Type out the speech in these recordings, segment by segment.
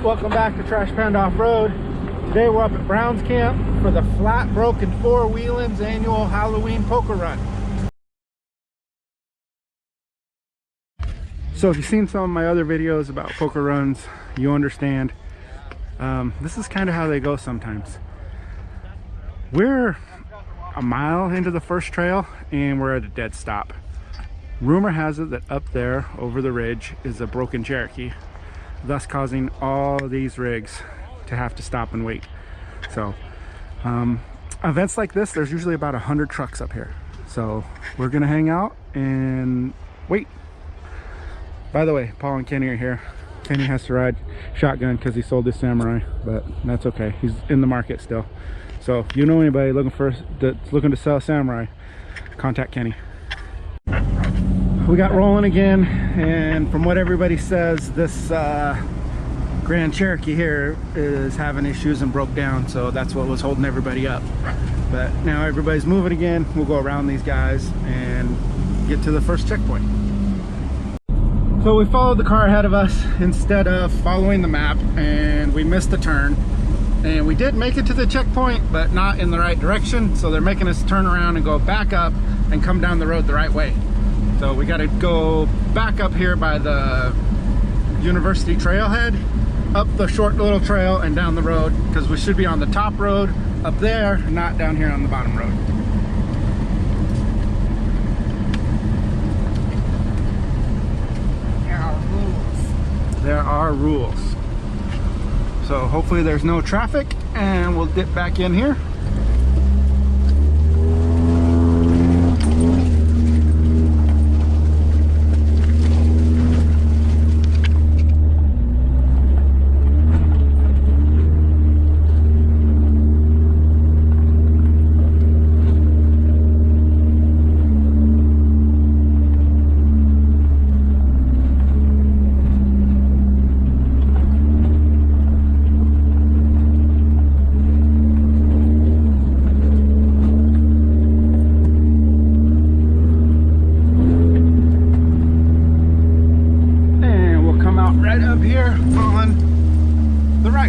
welcome back to Trash Panda Off-Road. Today we're up at Brown's Camp for the Flat Broken Four Wheelin's annual Halloween poker run. So if you've seen some of my other videos about poker runs, you understand this is kind of how they go sometimes. We're a mile into the first trail and we're at a dead stop. Rumor has it that up there over the ridge is a broken Cherokee, thus causing all these rigs to have to stop and wait. So events like this, there's usually about 100 trucks up here, so we're gonna hang out and wait. By the way, Paul and Kenny are here. Kenny has to ride shotgun because he sold his Samurai, but that's okay, he's in the market still. So if you know anybody looking to sell Samurai, contact Kenny. We got rolling again, and from what everybody says, this Grand Cherokee here is having issues and broke down, so that's what was holding everybody up. But now everybody's moving again. We'll go around these guys and get to the first checkpoint. So we followed the car ahead of us instead of following the map, and we missed the turn. And we did make it to the checkpoint, but not in the right direction, so they're making us turn around and go back up and come down the road the right way. So we got to go back up here by the University Trailhead, up the short little trail and down the road, because we should be on the top road up there, not down here on the bottom road. There are rules. There are rules. So hopefully there's no traffic and we'll dip back in here.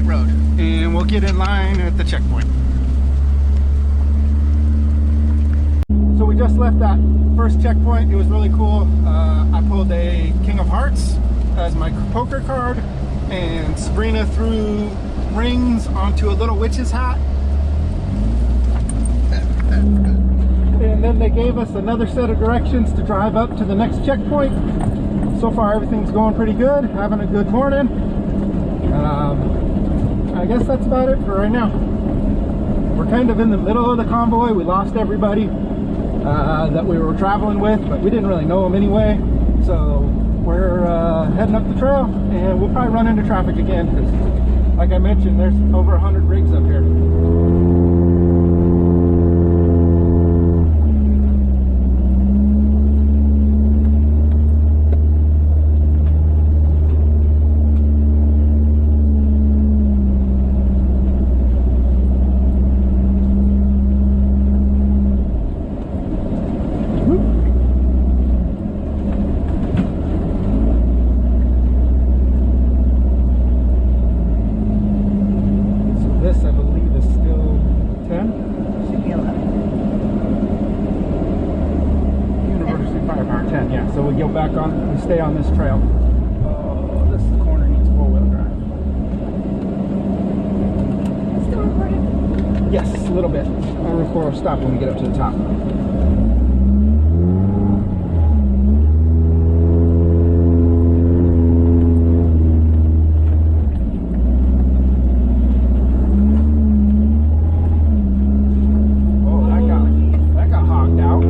Road, and we'll get in line at the checkpoint. So we just left that first checkpoint. It was really cool. I pulled a King of Hearts as my poker card, and Sabrina threw rings onto a little witch's hat, and then they gave us another set of directions to drive up to the next checkpoint. So far everything's going pretty good, having a good morning. I guess that's about it for right now. We're kind of in the middle of the convoy. We lost everybody that we were traveling with, but we didn't really know them anyway. So we're heading up the trail, and we'll probably run into traffic again because, like I mentioned, there's over 100 rigs up here. Stay on this trail. Oh, this corner needs four-wheel drive. Still recording? Yes, a little bit. I'll record a stop when we get up to the top. Oh, that got hogged out.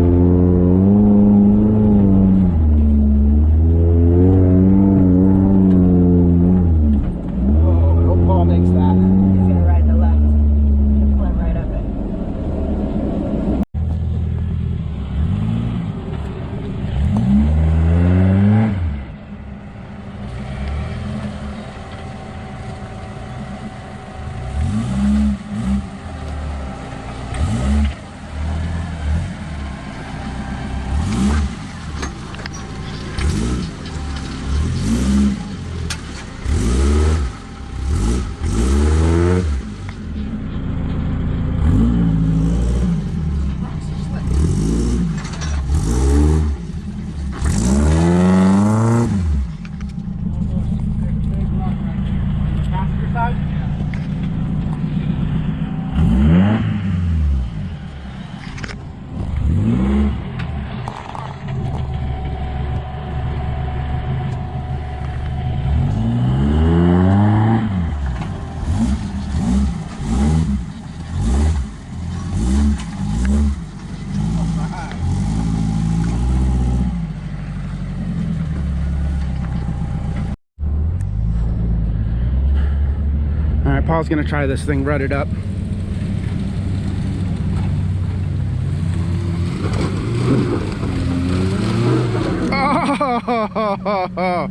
right, Paul's gonna try this thing rutted up. Oh!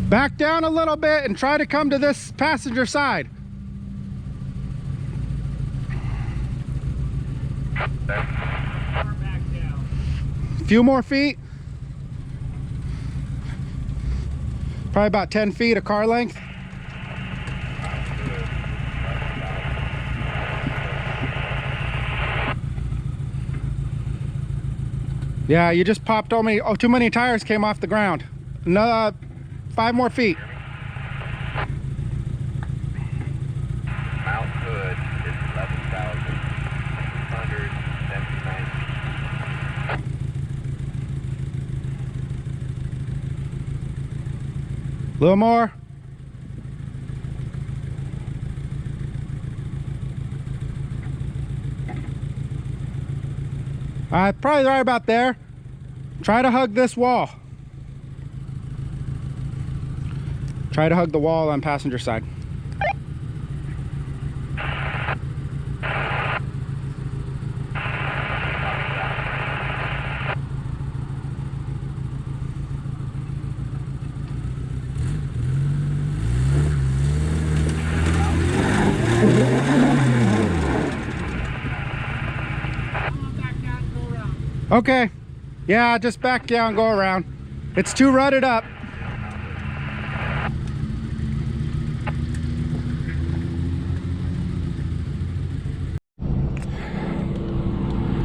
Back down a little bit and try to come to this passenger side. A few more feet. Probably about 10 feet of car length. Yeah, you just popped on me. Oh, too many tires came off the ground. Another 5 more feet. Mount Hood is 11,179 feet. A little more. Probably right about there. Try to hug this wall. Try to hug the wall on passenger side. Okay, yeah, just back down, go around. It's too rutted up.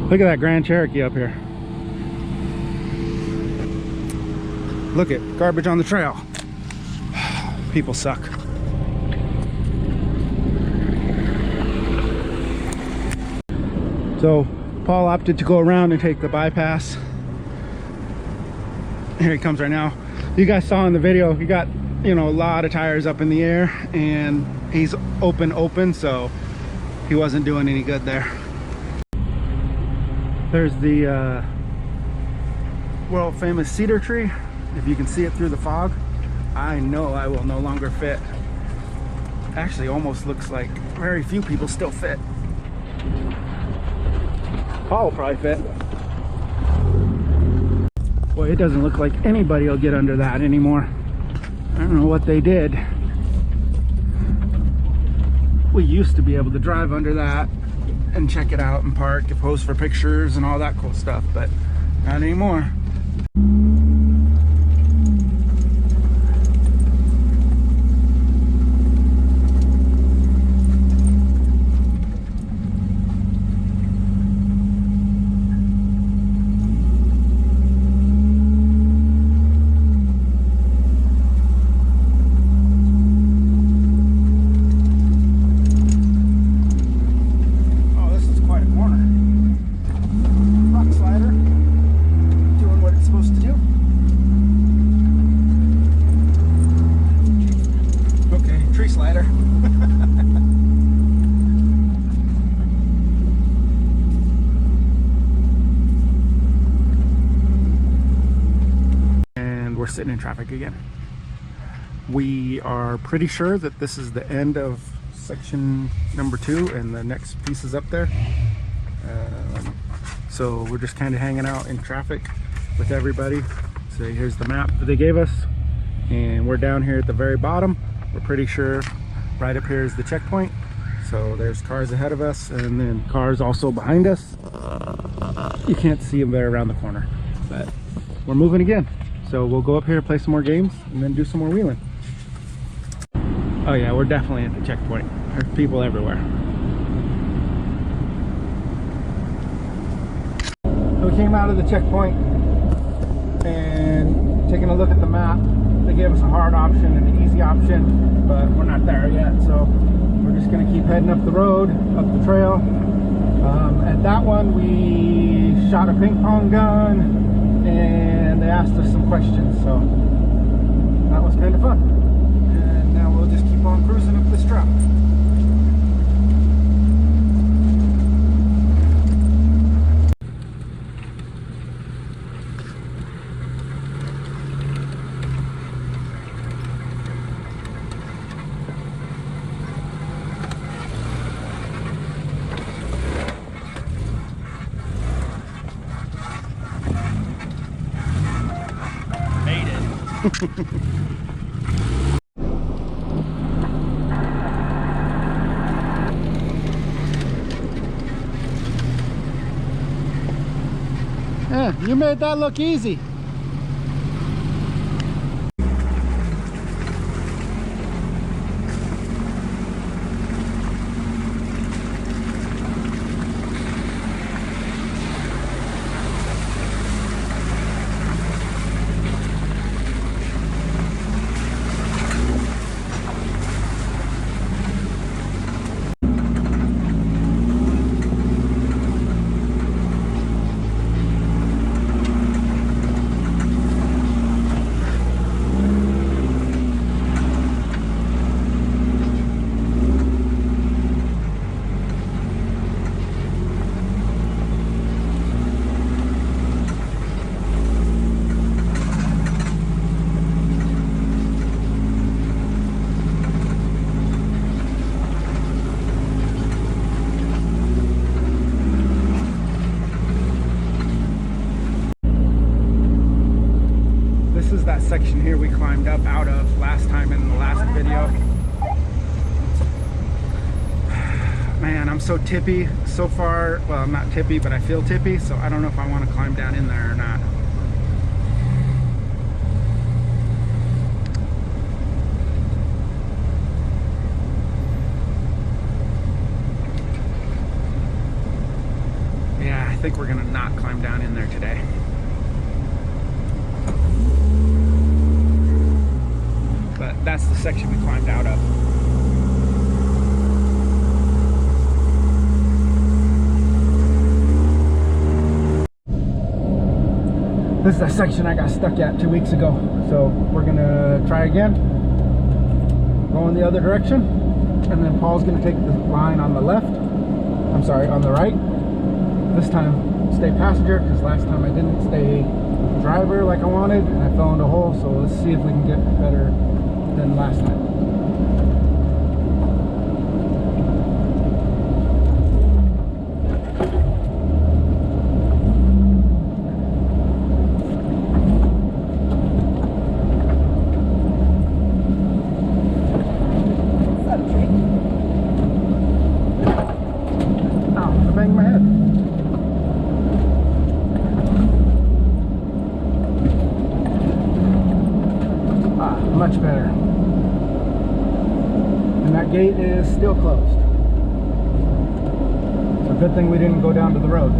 Look at that Grand Cherokee up here. Look at garbage on the trail. People suck. So Paul opted to go around and take the bypass. Here he comes right now. You guys saw in the video, he got, you know, a lot of tires up in the air, and he's open, so he wasn't doing any good there. There's the world famous cedar tree. If you can see it through the fog, I know I will no longer fit. Actually, almost looks like very few people still fit. Paul will probably fit. Boy, it doesn't look like anybody will get under that anymore. I don't know what they did. We used to be able to drive under that and check it out and park, pose for pictures and all that cool stuff, but not anymore. Sitting in traffic again. We are pretty sure that this is the end of section number 2 and the next piece is up there. So we're just kind of hanging out in traffic with everybody. So here's the map that they gave us, and we're down here at the very bottom. We're pretty sure right up here is the checkpoint. So there's cars ahead of us and then cars also behind us. You can't see them there around the corner, but we're moving again. So we'll go up here, play some more games, and then do some more wheeling. Oh yeah, we're definitely at the checkpoint. There's people everywhere. So we came out of the checkpoint and taking a look at the map. They gave us a hard option and an easy option, but we're not there yet. So we're just gonna keep heading up the road, up the trail. At that one, we shot a ping pong gun, and they asked us some questions, so that was kind of fun. And now we'll just keep on cruising up this trail. Yeah, you made that look easy. This is that section here we climbed up out of last time in the last video. Man, I'm so tippy so far. Well, I'm not tippy, but I feel tippy, so I don't know if I want to climb down in there or not. Yeah, I think we're gonna not climb down in there today. But that's the section we climbed out of. This is the section I got stuck at 2 weeks ago. So we're gonna try again. Go in the other direction. And then Paul's gonna take the line on the left. I'm sorry, on the right. This time stay passenger, because last time I didn't stay driver like I wanted and I fell into a hole. So let's see if we can get better than last time. Ow, I banged my head. Much better. And that gate is still closed. It's a good thing we didn't go down to the road.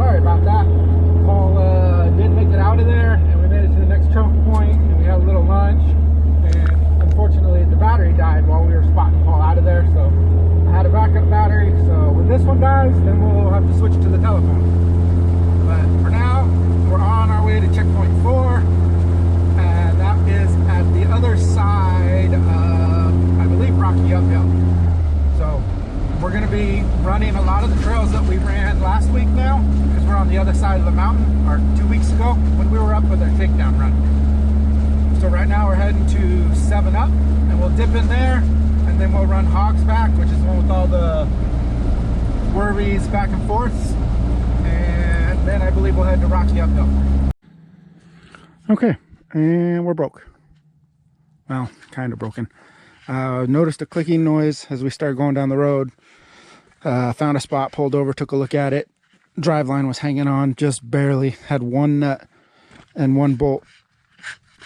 About that. Paul did make it out of there, and we made it to the next choke point, and we had a little lunch, and unfortunately the battery died while we were spotting Paul out of there, so I had a backup battery. So when this one dies, then we'll have to switch to the telephone. But for now, we're on our way to checkpoint 4, and that is at the other side of, I believe, Rocky Uphill. So we're going to be running a lot of the trails that we ran last week now, because we're on the other side of the mountain, or 2 weeks ago when we were up with our takedown run. So right now we're heading to 7 Up, and we'll dip in there, and then we'll run Hogs Back, which is the one with all the swervies back and forths, and then I believe we'll head to Rocky Uphill. Okay, and we're broke. Well, kind of broken. Noticed a clicking noise as we started going down the road. Found a spot, pulled over, took a look at it. Driveline was hanging on just barely. Had one nut and one bolt,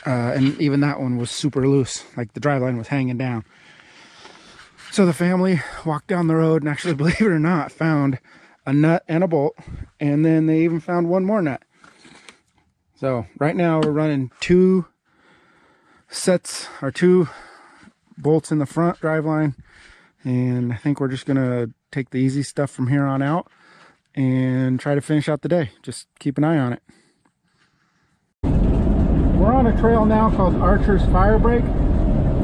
and even that one was super loose. Like the driveline was hanging down. So the family walked down the road and actually, believe it or not, found a nut and a bolt, and then they even found one more nut. So right now we're running 2 sets, or 2 bolts in the front driveline, and I think we're just gonna take the easy stuff from here on out and try to finish out the day. Just keep an eye on it. We're on a trail now called Archer's Fire Break,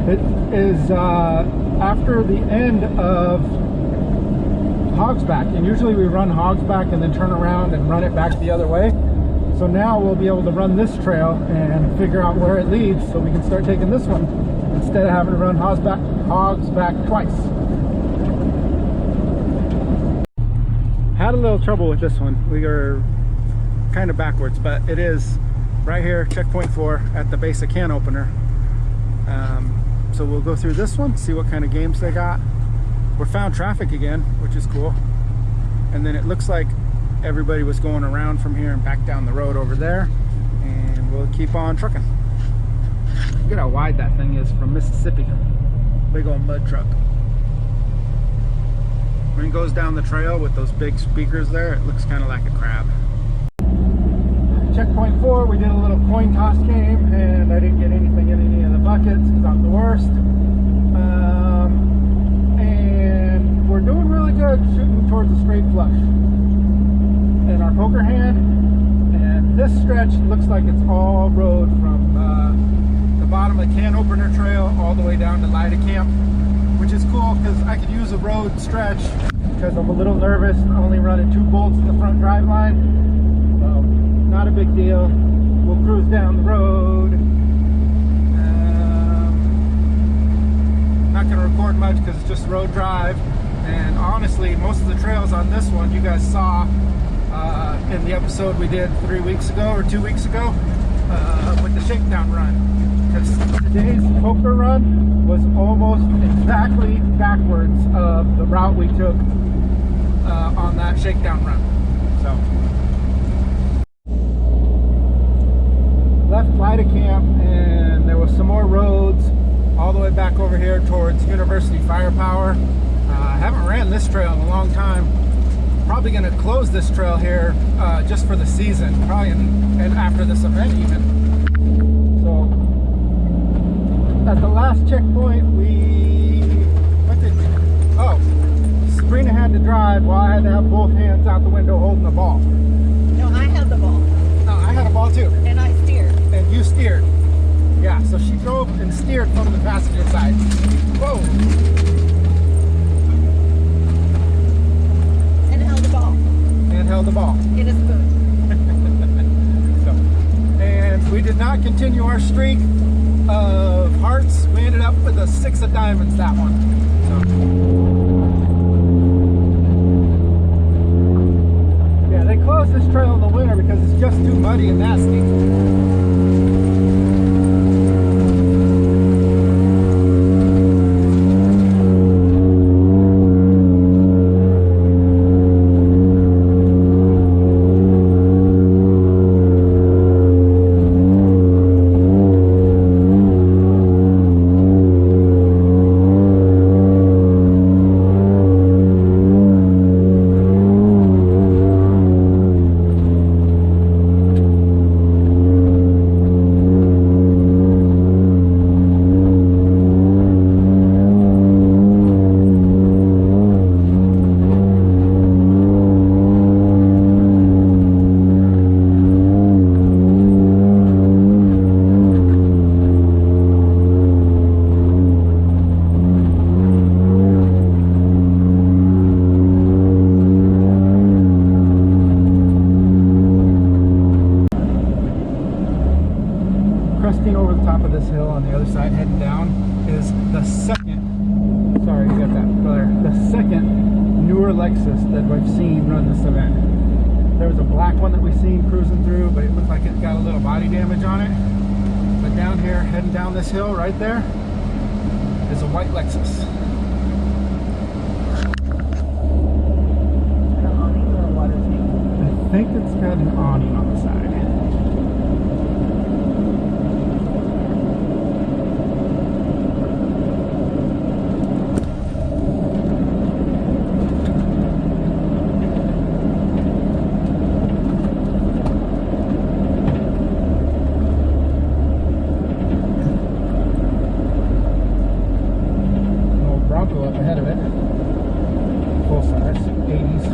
It is after the end of Hogsback, and usually we run Hogsback and then turn around and run it back the other way. So now we'll be able to run this trail and figure out where it leads, so we can start taking this one instead of having to run Hogsback twice. Had a little trouble with this one. We are kind of backwards, but it is right here, checkpoint 4 at the base of can opener. So we'll go through this one, see what kind of games they got. We're found traffic again, which is cool. And then it looks like everybody was going around from here and back down the road over there, and we'll keep on trucking. Look at how wide that thing is from Mississippi. Big old mud truck. When it goes down the trail with those big speakers there, it looks kind of like a crab. Checkpoint 4, we did a little coin toss game, and I didn't get anything in any of the buckets because I'm the worst. And we're doing really good shooting towards a straight flush in our poker hand. And this stretch looks like it's all road from the bottom of the can opener trail all the way down to Lida Camp, which is cool because I could use a road stretch because I'm a little nervous only running 2 bolts in the front drive line. So not a big deal. We'll cruise down the road. Not going to record much because it's just road drive. And honestly, most of the trails on this one you guys saw in the episode we did 3 weeks ago or 2 weeks ago with the shakedown run. Because today's poker run was almost exactly backwards of the route we took on that shakedown run. So left Lida Camp, and there was some more roads all the way back over here towards University Firepower. I haven't ran this trail in a long time. Probably going to close this trail here just for the season, probably and after this event even. So at the last checkpoint Sabrina had to drive while I had to have both hands out the window holding the ball. No, I held the ball. No, I had a ball too. And I steered. And you steered. Yeah, so she drove and steered from the passenger side. Whoa! And held the ball. And held the ball. In a spoon. And we did not continue our streak of hearts. We ended up with a 6 of diamonds that one. So yeah, they close this trail in the winter because it's just too muddy and nasty. Over the top of this hill on the other side heading down is the second, sorry you got that there, the second newer Lexus that we've seen run this event. There was a black one that we seen cruising through, but it looked like it got a little body damage on it. But down here, heading down this hill right there, is a white Lexus. An awning or a water tank? I think it's got an awning on the side. Up ahead of it, full size, 80s.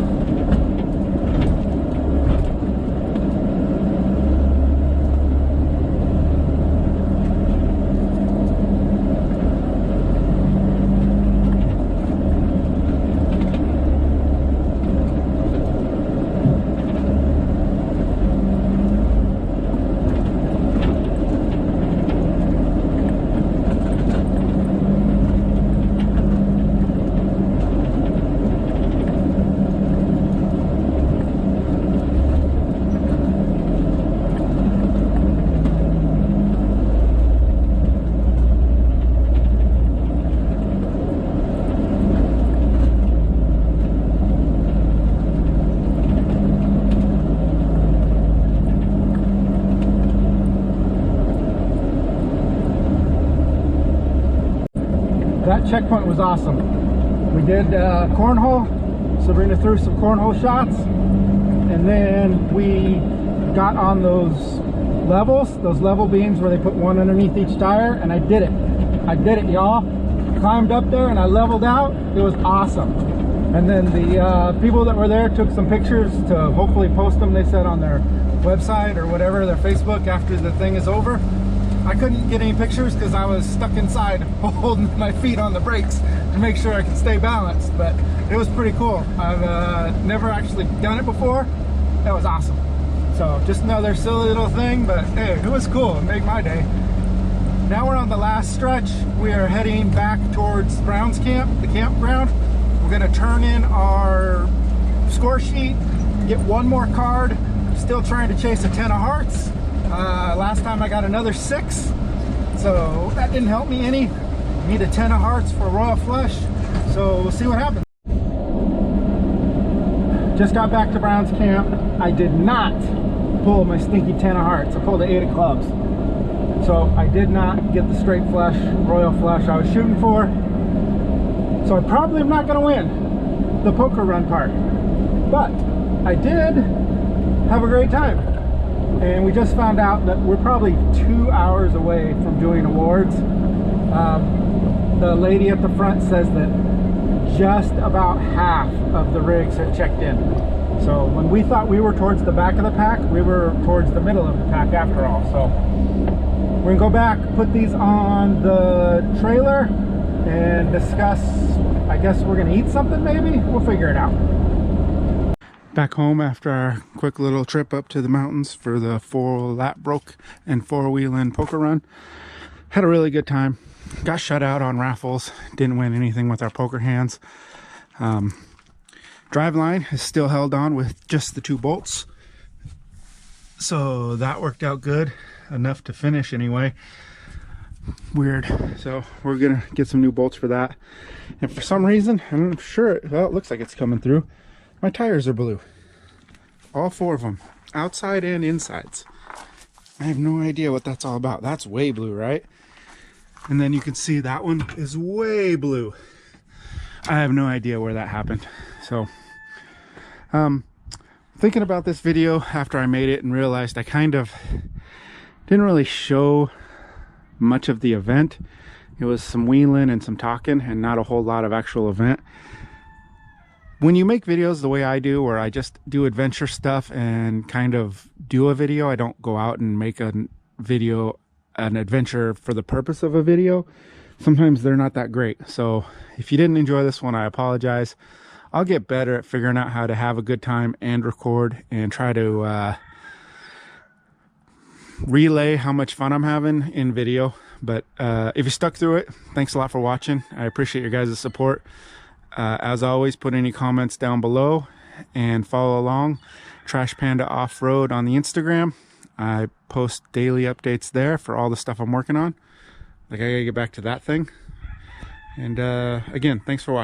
that checkpoint was awesome. We did cornhole. Sabrina threw some cornhole shots, and then we got on those level beams where they put one underneath each tire, and I did it, y'all. Climbed up there and I leveled out. It was awesome. And then the people that were there took some pictures to hopefully post them, they said, on their website or whatever, their Facebook, after the thing is over. I couldn't get any pictures because I was stuck inside holding my feet on the brakes to make sure I could stay balanced, but it was pretty cool. I've never actually done it before. That was awesome. So just another silly little thing, but hey, it was cool. It made my day. Now we're on the last stretch. We are heading back towards Brown's Camp, the campground. We're gonna turn in our score sheet, get one more card. Still trying to chase a 10 of hearts. Last time I got another 6, so that didn't help me any. Need a 10 of hearts for Royal Flush, so we'll see what happens. Just got back to Brown's Camp. I did not pull my stinky 10 of hearts. I pulled the 8 of clubs. So I did not get the straight flush, Royal Flush I was shooting for. So I probably am not going to win the poker run part. But I did have a great time. And we just found out that we're probably 2 hours away from doing awards. The lady at the front says that just about half of the rigs have checked in. So when we thought we were towards the back of the pack, we were towards the middle of the pack after all. So we're gonna go back, put these on the trailer, and discuss. I guess we're gonna eat something maybe? We'll figure it out. Back home after our quick little trip up to the mountains for the 4 lap broke and 4-wheeling poker run. Had a really good time. Got shut out on raffles. Didn't win anything with our poker hands. Driveline is still held on with just the 2 bolts. So that worked out good. Enough to finish anyway. Weird. So we're gonna get some new bolts for that. And for some reason, I'm sure, well, it looks like it's coming through. My tires are blue. All 4 of them. Outside and insides. I have no idea what that's all about. That's way blue, right? And then you can see that one is way blue. I have no idea where that happened. So, thinking about this video after I made it and realized I kind of didn't really show much of the event. It was some wheeling and some talking and not a whole lot of actual event. When you make videos the way I do, where I just do adventure stuff and kind of do a video, I don't go out and make a video, an adventure for the purpose of a video. Sometimes they're not that great. So if you didn't enjoy this one, I apologize. I'll get better at figuring out how to have a good time and record and try to relay how much fun I'm having in video. But if you stuck through it, thanks a lot for watching. I appreciate your guys' support. As always, put any comments down below and follow along. Trash Panda Off-Road on the Instagram. I post daily updates there for all the stuff I'm working on. Like, I gotta get back to that thing. And again, thanks for watching.